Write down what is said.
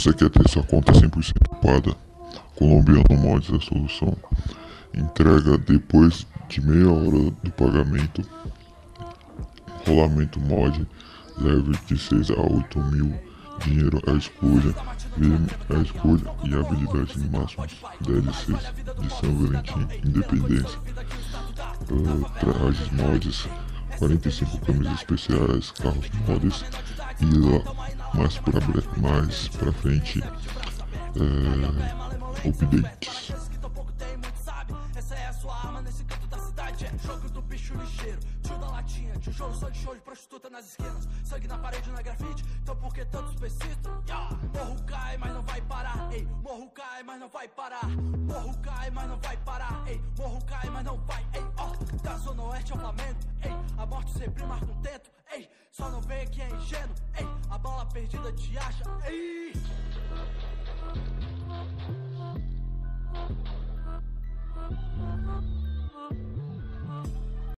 Você quer ter sua conta 100% upada? Colombiano Mods é a solução. Entrega depois de meia hora do pagamento. Rolamento mod. Level de 6 a 8 mil. Dinheiro à escolha. VM à escolha. E habilidades máximas. DLCs de São Valentim. Independência. Trajes mods. 45 camisas especiais. Carros mods. E lá mais pra frente. Updates. Essa é a sua arma nesse canto da cidade. É jogo do bicho lixeiro, tio da latinha, tijolo só de show de prostituta nas esquinas. Sangue na parede, na grafite, então por que tantos persistem? Morro cai, mas não vai parar. Ei, morro cai, mas não vai parar. Morro cai, mas não vai parar. Ei, morro cai, mas não vai. Ei, ó, da zona oeste ao Flamengo. Ei, a morte sempre marca um teto. Ei, só não vê quem é ingênuo. Ei, a bala perdida te acha. Ei.